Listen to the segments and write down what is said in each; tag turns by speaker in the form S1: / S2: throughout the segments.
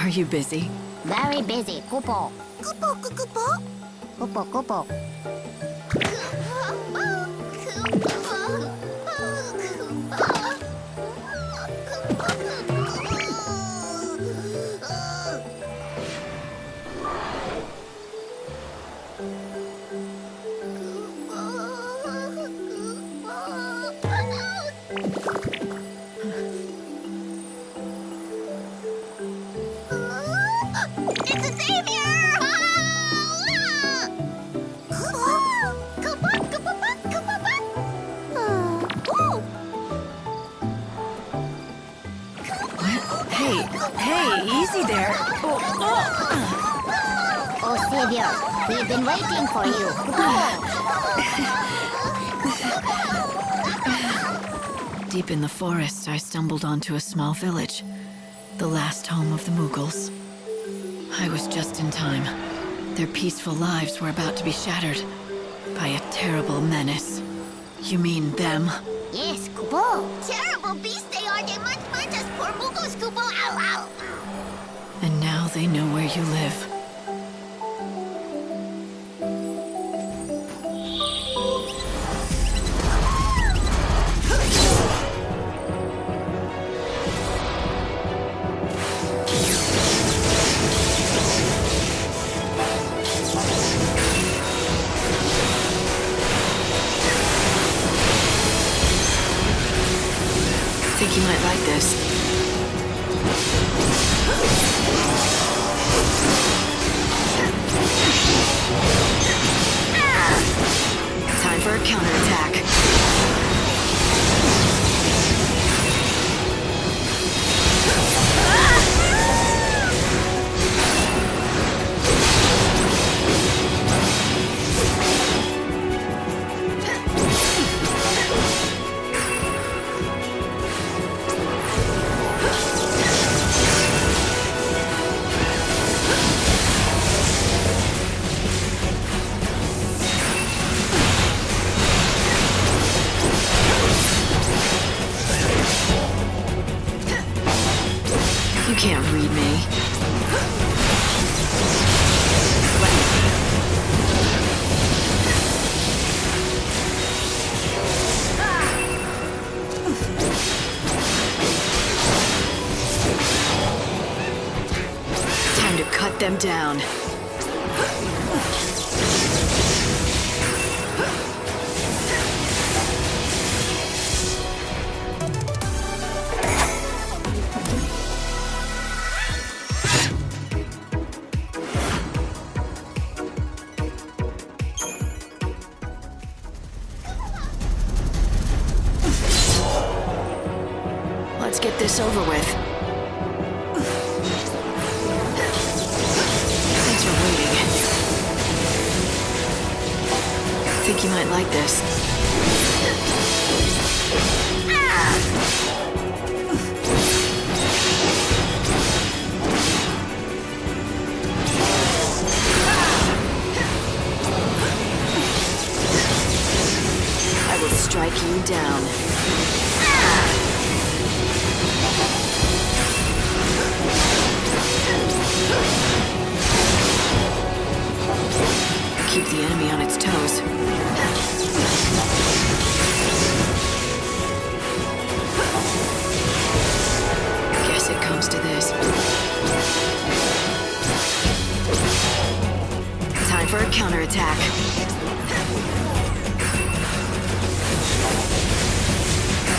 S1: Are you busy?
S2: Very busy. Kupo. Kupo, kupo. Kupo, kupo. It's a savior!
S1: Hey, easy there.
S2: Oh, savior, we've been waiting for you.
S1: Deep in the forest, I stumbled onto a small village, the last home of the Moogles. I was just in time. Their peaceful lives were about to be shattered by a terrible menace. You mean them?
S2: Yes, Kupo. Terrible beasts they are. They must punch us poor Moogles, Kupo. Ow, ow.
S1: And now they know where you live. I think you might like this. Time for a counterattack. You can't read me. Time to cut them down. Let's get this over with. Thanks for waiting. I think you might like this. I will strike you down. Keep the enemy on its toes. Guess it comes to this. Time for a counterattack.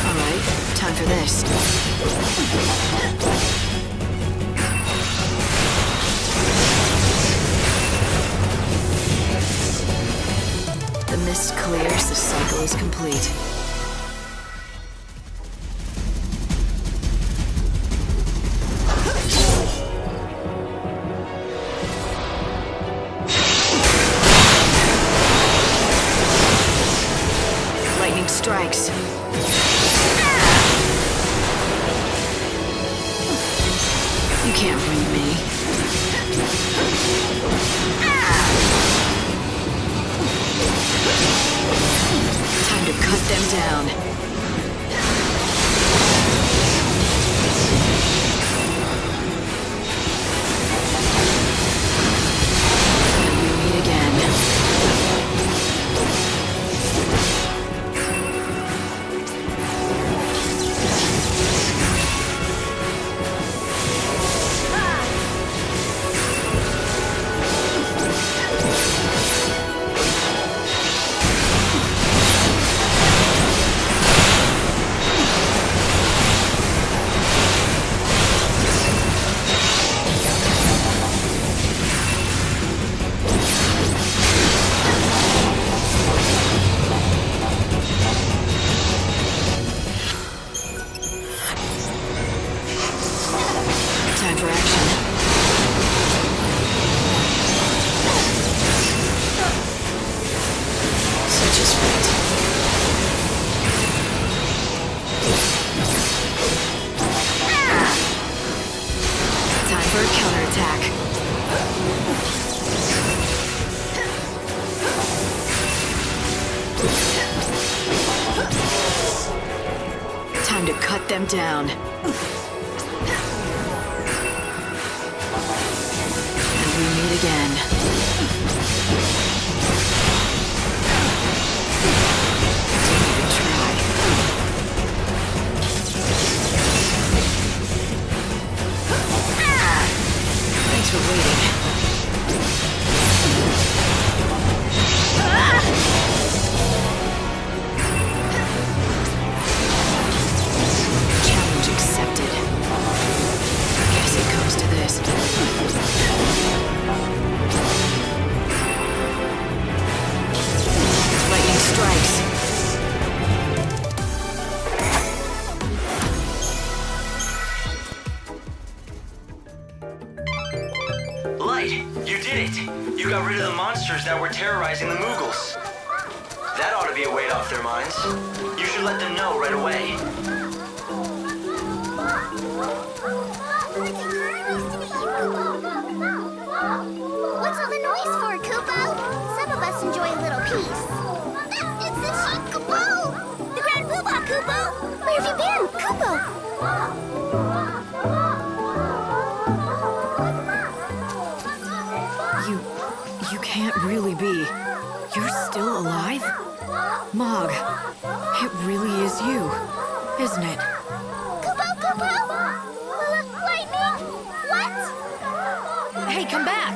S1: All right, time for this. The mist clears, the cycle is complete. Lightning strikes. You can't read me. Time to cut them down. Time to cut them down. And we meet again. Don't even try. Thanks for waiting. Challenge accepted. Guess it comes to this. Lightning strikes.
S3: Light, you did it! You got rid of the monsters that were terrorizing the Moogles. That ought to be a weight off their minds. You should let them know right away.
S2: What's all the noise for, Kupo? Some of us enjoy a little peace. It's the Sheik Kupo! The Grand Poobah, Kupo! Where have you been, Kupo?
S1: You can't really be. You're still alive? Mog, it really is you, isn't it?
S2: Kupo, Kupo! Lightning? What?
S1: Hey, come back!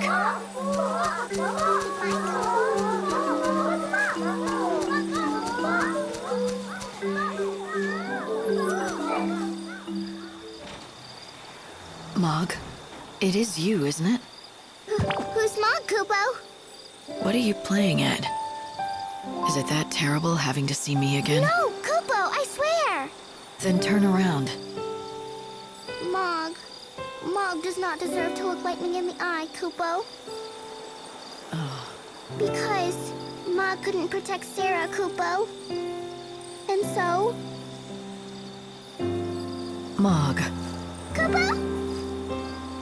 S1: Mog, it is you, isn't it?
S2: Who's Mog, Kupo?
S1: What are you playing at? Is it that terrible having to see me again?
S2: No, Kupo, I swear!
S1: Then turn around.
S2: Mog. Mog does not deserve to look lightning in the eye, Kupo.
S1: Oh,
S2: Because Mog couldn't protect Sarah, Kupo. And so...
S1: Mog,
S2: Kupo?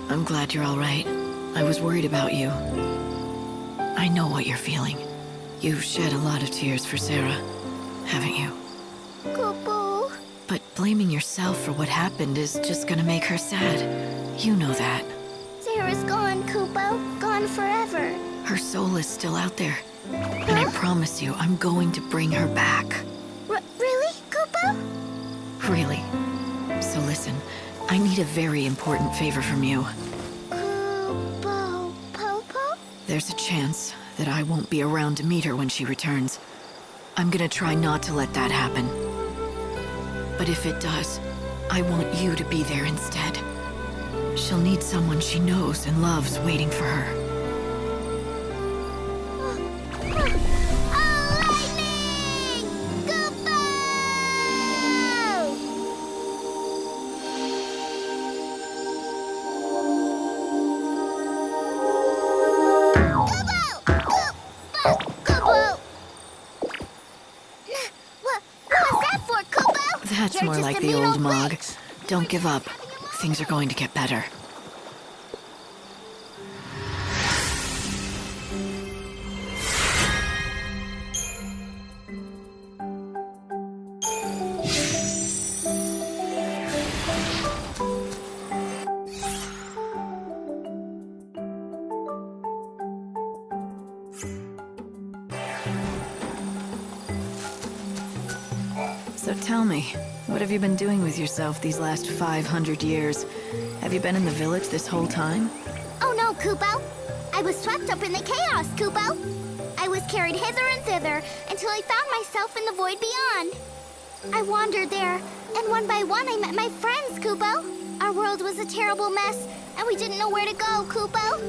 S1: I'm glad you're all right. I was worried about you. I know what you're feeling. You've shed a lot of tears for Sarah, haven't you?
S2: Kupo.
S1: But blaming yourself for what happened is just gonna make her sad. You know that.
S2: Sarah's gone, Kupo. Gone forever.
S1: Her soul is still out there. And I promise you, I'm going to bring her back.
S2: Really, Kupo?
S1: Really. So listen, I need a very important favor from you.
S2: Kupo. Popo?
S1: There's a chance that I won't be around to meet her when she returns. I'm gonna try not to let that happen. But if it does, I want you to be there instead. She'll need someone she knows and loves waiting for her.
S2: Oh, lightning! Kupo! Kupo! What was that for, Kupo?
S1: That's
S2: You're
S1: more
S2: just
S1: like
S2: a
S1: the
S2: mean
S1: old Mog.
S2: witch.
S1: Don't give up. Things are going to get better. So tell me, what have you been doing with yourself these last 500 years? Have you been in the village this whole time?
S2: Oh no, Kupo. I was swept up in the chaos, Kupo. I was carried hither and thither until I found myself in the void beyond. I wandered there, and one by one I met my friends, Kupo. Our world was a terrible mess, and we didn't know where to go, Kupo.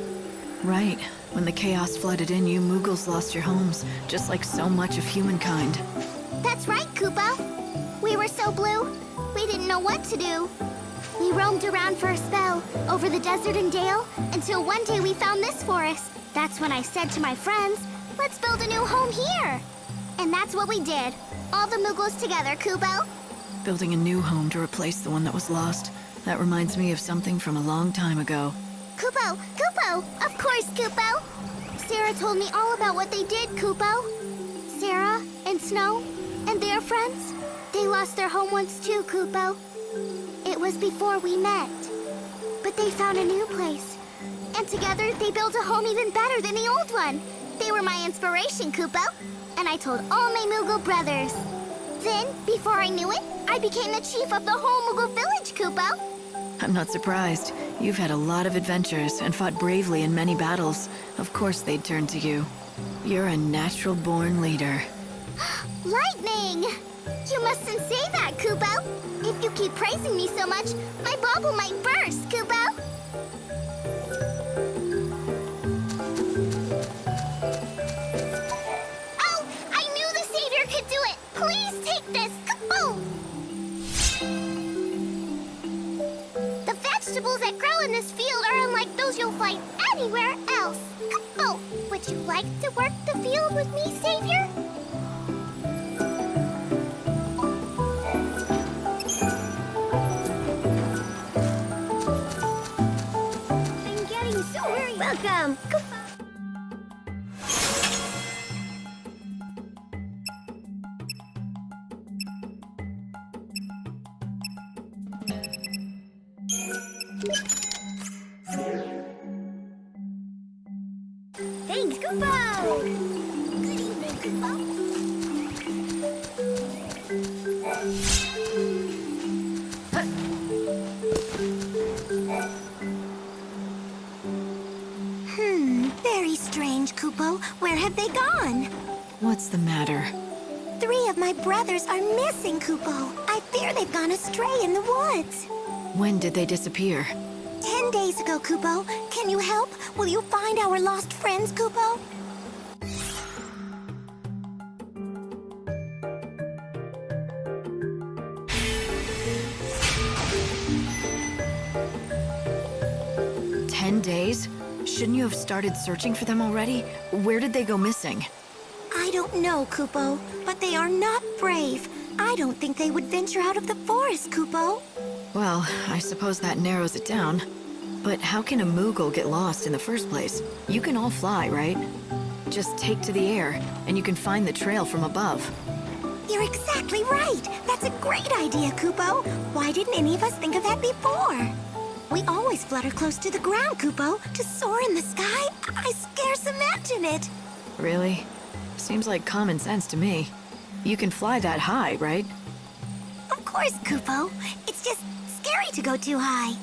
S1: Right. When the chaos flooded in, you Moogles lost your homes, just like so much of humankind.
S2: That's right, Kupo. We were so blue, we didn't know what to do. We roamed around for a spell, over the desert and dale, until one day we found this forest. That's when I said to my friends, let's build a new home here. And that's what we did. All the Moogles together, Kupo.
S1: Building a new home to replace the one that was lost. That reminds me of something from a long time ago.
S2: Kupo! Kupo! Of course, Kupo! Sarah told me all about what they did, Kupo. Sarah and Snow and their friends, they They lost their home once too, Kupo. It was before we met. But they found a new place. And together, they built a home even better than the old one. They were my inspiration, Kupo. And I told all my Moogle brothers. Then, before I knew it, I became the chief of the whole Moogle village, Kupo.
S1: I'm not surprised. You've had a lot of adventures and fought bravely in many battles. Of course they'd turn to you. You're a natural-born leader.
S2: Lightning! You mustn't say that, Kupo. If you keep praising me so much, my bubble might burst, Kupo. Oh, I knew the Savior could do it. Please take this. Kupo! The vegetables that grow in this field are unlike those you'll find anywhere else. Kupo, would you like to work the field with me, Savior? Welcome! Thanks, Kupo! Good evening, Kupo. Very strange, Kupo. Where have they gone?
S1: What's the matter?
S2: 3 of my brothers are missing, Kupo. I fear they've gone astray in the woods.
S1: When did they disappear?
S2: 10 days ago, Kupo. Can you help? Will you find our lost friends, Kupo?
S1: Days? Shouldn't you have started searching for them already? Where did they go missing?
S2: I don't know, Kupo, but they are not brave. I don't think they would venture out of the forest, Kupo.
S1: Well, I suppose that narrows it down. But how can a Moogle get lost in the first place? You can all fly, right? Just take to the air, and you can find the trail from above.
S2: You're exactly right. That's a great idea, Kupo. Why didn't any of us think of that before? We always flutter close to the ground, Kupo. To soar in the sky, I scarce imagine it.
S1: Really? Seems like common sense to me. You can fly that high, right?
S2: Of course, Kupo. It's just scary to go too high.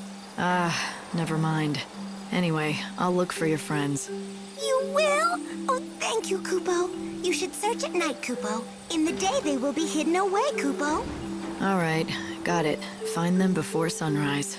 S1: Never mind. Anyway, I'll look for your friends.
S2: You will? Oh, thank you, Kupo. You should search at night, Kupo. In the day, they will be hidden away, Kupo.
S1: All right, got it. Find them before sunrise.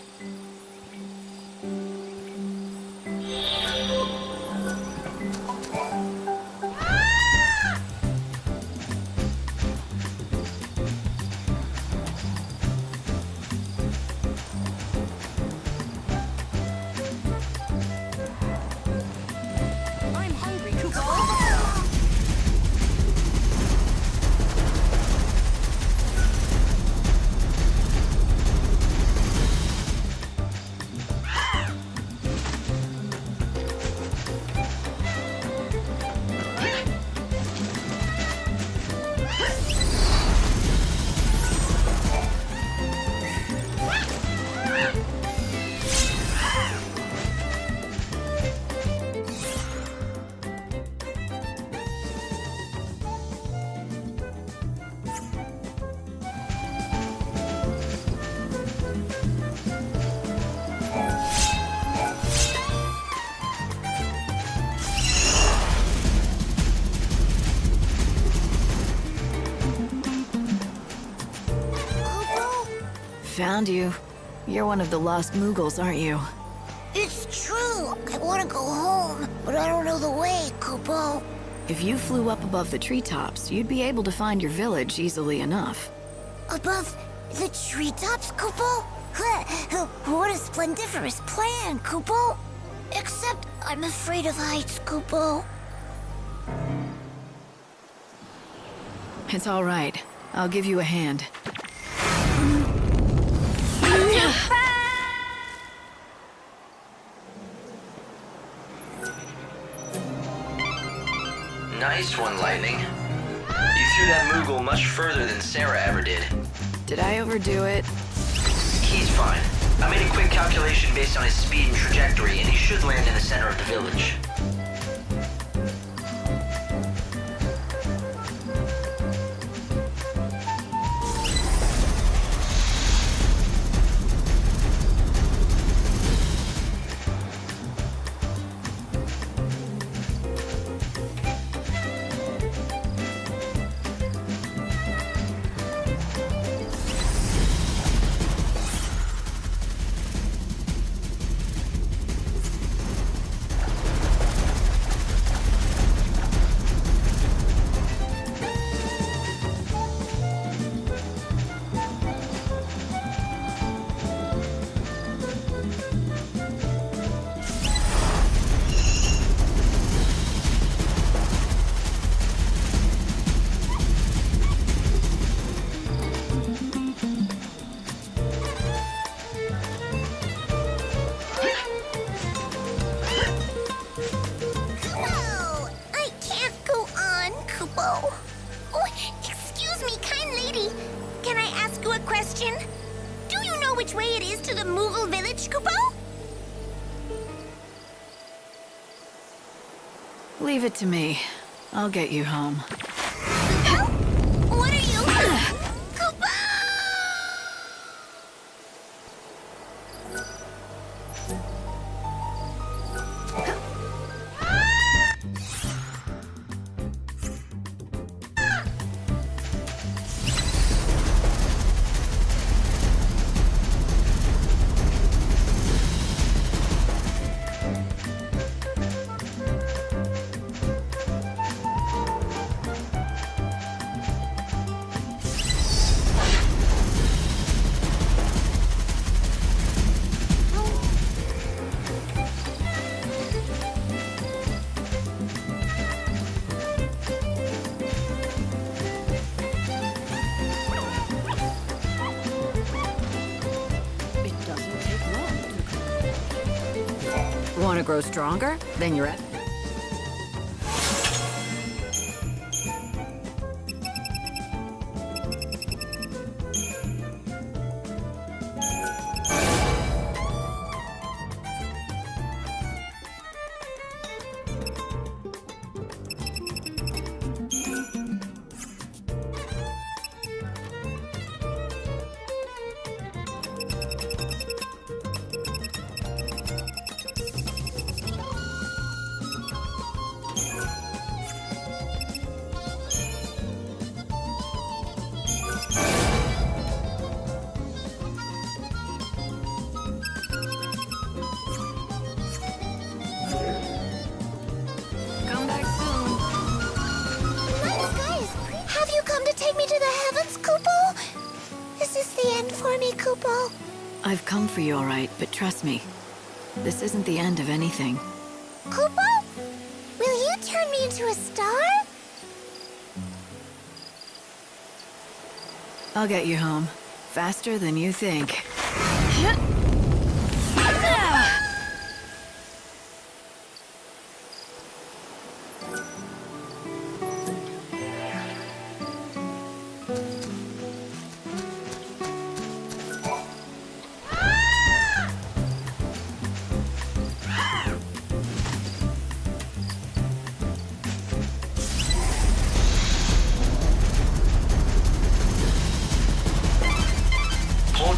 S1: Found you. You're one of the lost Moogles, aren't you?
S2: It's true. I want to go home, but I don't know the way, Kupo.
S1: If you flew up above the treetops, you'd be able to find your village easily enough.
S2: Above the treetops, Kupo? What a splendiferous plan, Kupo. Except I'm afraid of heights, Kupo.
S1: It's all right. I'll give you a hand.
S3: Nice one, Lightning. You threw that Moogle much further than Sarah ever did.
S1: Did I overdo it?
S3: He's fine. I made a quick calculation based on his speed and trajectory, and he should land in the center of the village.
S1: Leave it to me. I'll get you home.
S2: What are you? Koopa!
S1: Want to grow stronger? Then you're at... I've come for you, all right, but trust me, this isn't the end of anything.
S2: Koopa? Will you turn me into a star?
S1: I'll get you home. Faster than you think.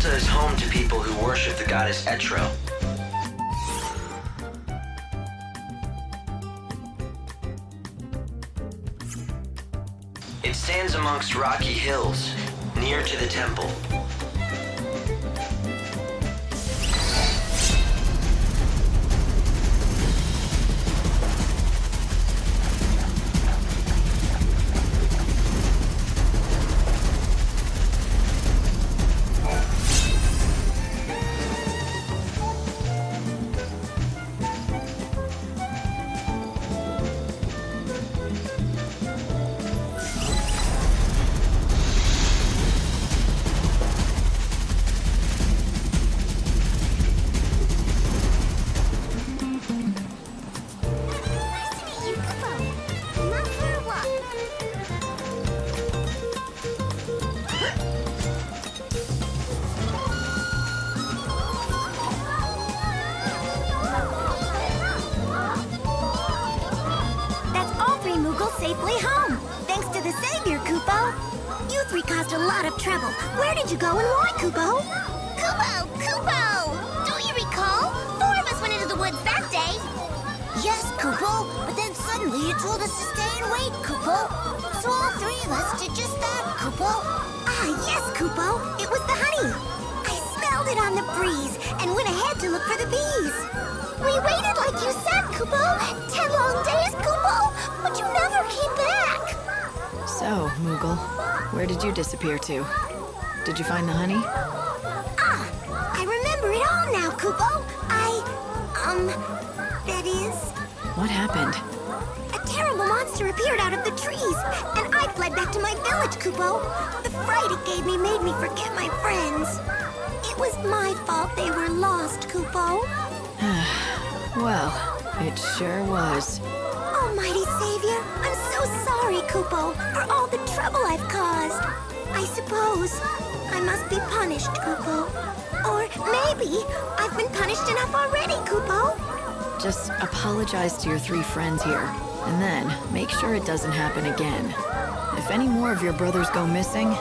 S3: Is home to people who worship the goddess XIII. It stands amongst rocky hills, near to the temple.
S2: lot of trouble. Where did you go and why, Kupo? Kupo! Don't you recall? 4 of us went into the woods that day.
S4: Yes, Kupo, but then suddenly you told us to stay and wait, Kupo. So all 3 of us did just that, Kupo.
S2: Ah, yes, Kupo. It was the honey. I smelled it on the breeze and went ahead to look for the bees. We waited like you said, Kupo. 10 long days, Kupo, but you never came back.
S1: So, Moogle, where did you disappear to? Did you find the honey?
S2: Ah, I remember it all now, Kupo. That is...
S1: What happened?
S2: A terrible monster appeared out of the trees, and I fled back to my village, Kupo. The fright it gave me made me forget my friends. It was my fault they were lost, Kupo.
S1: Well, it sure was.
S2: Almighty Savior, I'm so sorry, Kupo, for all the trouble I've caused. I suppose I must be punished, Kupo. Or maybe I've been punished enough already, Kupo.
S1: Just apologize to your 3 friends here, and then make sure it doesn't happen again. If any more of your brothers go missing,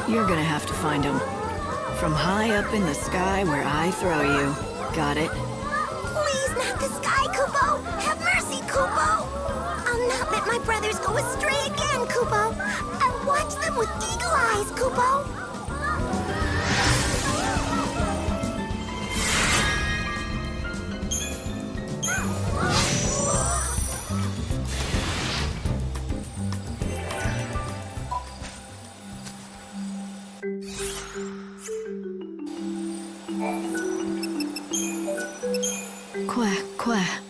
S1: you're gonna have to find them. From high up in the sky where I throw you. Got it?
S2: Please, not the sky, Kupo! Have mercy, Kupo! I'll not let my brothers go astray again, Kupo! I'll watch them with eagle eyes, Kupo!
S1: Quack, quack.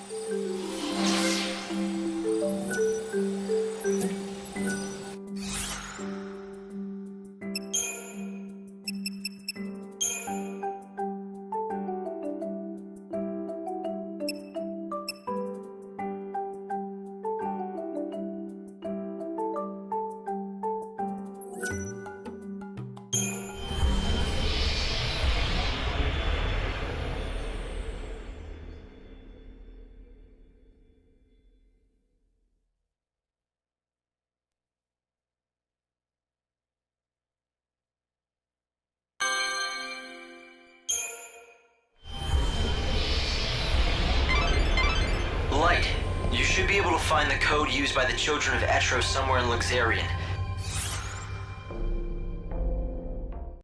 S3: Light, you should be able to find the code used by the children of Etro somewhere in Luxarian.